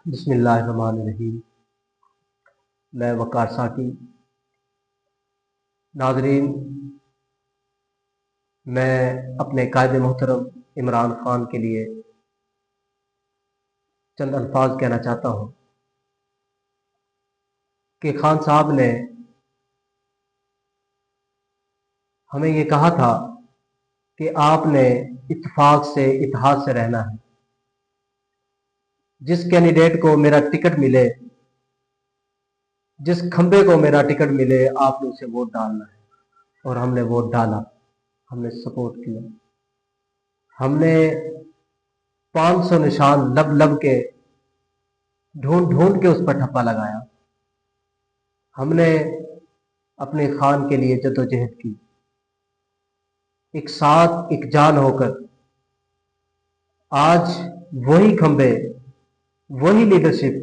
بسم اللہ الرحمن الرحیم۔ میں وقار ساکی۔ ناظرین، میں اپنے قائد محترم عمران خان کے لیے چند الفاظ کہنا چاہتا ہوں کہ خان صاحب نے ہمیں یہ کہا تھا کہ آپ نے اتفاق سے اتحاد سے رہنا ہے۔ جس کینڈیڈیٹ کو میرا ٹکٹ ملے، جس کھمبے کو میرا ٹکٹ ملے، آپ نے اسے ووٹ ڈالنا ہے۔ اور ہم نے ووٹ ڈالا، ہم نے سپورٹ کیا، ہم نے 500 نشان لب لب کے ڈھونڈ ڈھونڈ کے اس پر ٹھپا لگایا۔ ہم نے اپنے خان کے لیے جدوجہد کی، ایک ساتھ ایک جان ہو کر۔ آج وہی کھمبے، وہی لیڈرشپ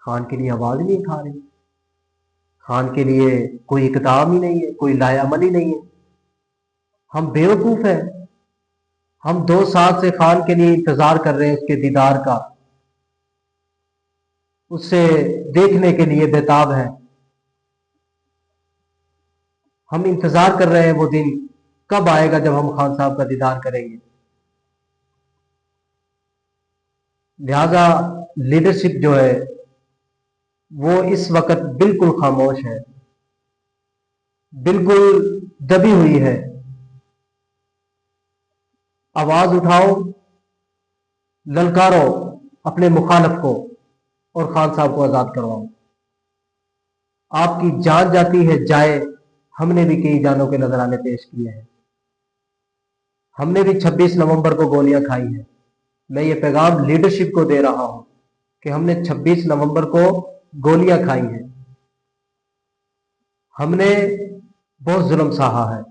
خان کے لیے آواز نہیں اٹھا رہی۔ خان کے لیے کوئی اقدام ہی نہیں ہے، کوئی لائے عمل ہی نہیں ہے۔ ہم بیوقوف ہیں۔ ہم 2 سال سے خان کے لیے انتظار کر رہے ہیں، اس کے دیدار کا، اسے دیکھنے کے لیے بےتاب ہیں۔ ہم انتظار کر رہے ہیں وہ دن کب آئے گا جب ہم خان صاحب کا دیدار کریں گے۔ لہذا لیڈرشپ جو ہے وہ اس وقت بالکل خاموش ہے، بالکل دبی ہوئی ہے۔ آواز اٹھاؤ، للکارو اپنے مخالف کو اور خان صاحب کو آزاد کرواؤ۔ آپ کی جان جاتی ہے جائے، ہم نے بھی کئی جانوں کے نذرانے پیش کیے ہیں۔ ہم نے بھی 26 نومبر کو گولیاں کھائی ہیں۔ میں یہ پیغام لیڈرشپ کو دے رہا ہوں کہ ہم نے 26 نومبر کو گولیاں کھائی ہیں۔ ہم نے بہت ظلم سہا ہے۔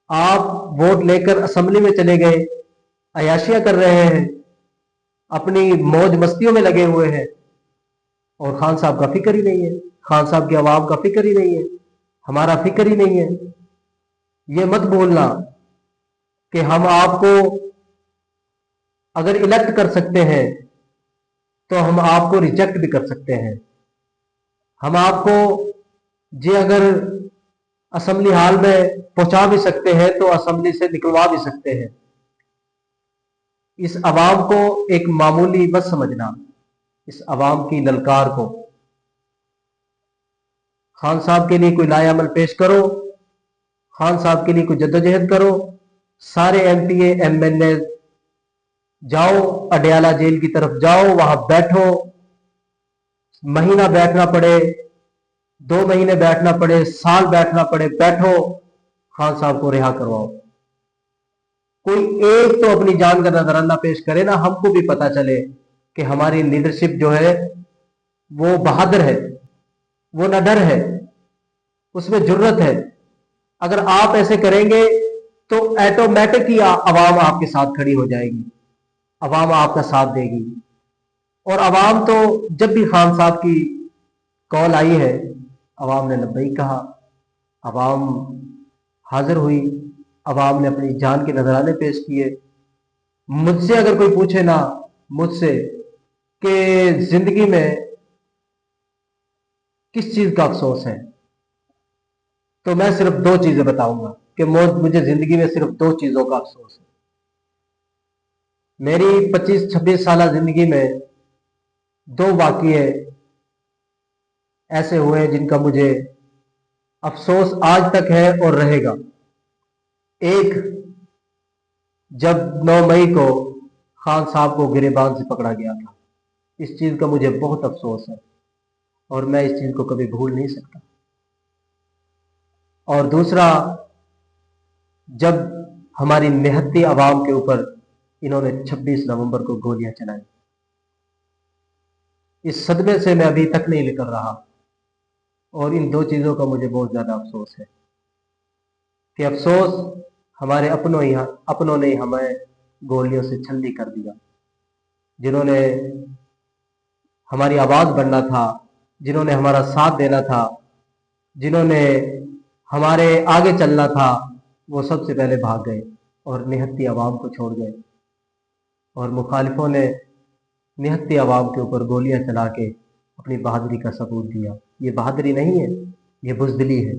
آپ ووٹ لے کر اسمبلی میں چلے گئے، عیاشیاں کر رہے ہیں، اپنی موج مستیوں میں لگے ہوئے ہیں، اور خان صاحب کا فکر ہی نہیں ہے، خان صاحب کی عوام کا فکر ہی نہیں ہے، ہمارا فکر ہی نہیں ہے۔ یہ مت بولنا کہ ہم آپ کو اگر الیکٹ کر سکتے ہیں تو ہم آپ کو ریجیکٹ بھی کر سکتے ہیں۔ ہم آپ کو اگر اسمبلی ہال میں پہنچا بھی سکتے ہیں تو اسمبلی سے نکلوا بھی سکتے ہیں۔ اس عوام کو ایک معمولی مت سمجھنا، اس عوام کی للکار کو۔ خان صاحب کے لیے کوئی لائے عمل پیش کرو، خان صاحب کے لیے کوئی جدوجہد کرو۔ سارے M P A M L A جاؤ، اڈیالہ جیل کی طرف جاؤ، وہاں بیٹھو، مہینہ بیٹھنا پڑے، 2 مہینے بیٹھنا پڑے، سال بیٹھنا پڑے، بیٹھو، خان صاحب کو رہا کرواؤ۔ کوئی ایک تو اپنی جان کا نذرانہ پیش کرے نا، ہم کو بھی پتا چلے کہ ہماری لیڈرشپ جو ہے وہ بہادر ہے، وہ نہ ڈر ہے، اس میں جرت ہے۔ اگر آپ ایسے کریں گے تو ایٹومیٹک ہی عوام آپ کے ساتھ کھڑی ہو جائے گی، عوام آپ کا ساتھ دے گی۔ اور عوام تو جب بھی خان صاحب کی کال آئی ہے، عوام نے لبیک کہا، عوام حاضر ہوئی، عوام نے اپنی جان کے نذرانے پیش کیے۔ مجھ سے اگر کوئی پوچھے نا، مجھ سے کہ زندگی میں کس چیز کا افسوس ہے، تو میں صرف 2 چیزیں بتاؤں گا کہ مجھے زندگی میں صرف 2 چیزوں کا افسوس ہے۔ میری 25-26 سالہ زندگی میں 2 واقعے ایسے ہوئے جن کا مجھے افسوس آج تک ہے اور رہے گا۔ ایک، جب 9 مئی کو خان صاحب کو گریبان سے پکڑا گیا تھا، اس چیز کا مجھے بہت افسوس ہے اور میں اس چیز کو کبھی بھول نہیں سکتا۔ اور دوسرا، جب ہماری نہتی عوام کے اوپر انہوں نے 26 نومبر کو گولیاں چلائی، اس صدمے سے میں ابھی تک نہیں نکل رہا، اور ان 2 چیزوں کا مجھے بہت زیادہ افسوس ہے کہ افسوس ہمارے اپنوں نے ہمیں گولیوں سے چھلنی کر دیا، جنہوں نے ہماری آواز بننا تھا، جنہوں نے ہمارا ساتھ دینا تھا، جنہوں نے ہمارے آگے چلنا تھا، وہ سب سے پہلے بھاگ گئے اور نہتی عوام کو چھوڑ گئے۔ اور مخالفوں نے نہتی عوام کے اوپر گولیاں چلا کے اپنی بہادری کا ثبوت دیا. یہ بہادری نہیں ہے، یہ بزدلی ہے،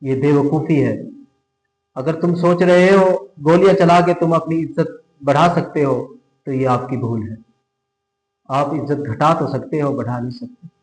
یہ بے وقوفی ہے. اگر تم سوچ رہے ہو گولیاں چلا کے تم اپنی عزت بڑھا سکتے ہو تو یہ آپ کی بھول ہے. آپ عزت گھٹا تو سکتے ہو، بڑھا نہیں سکتے.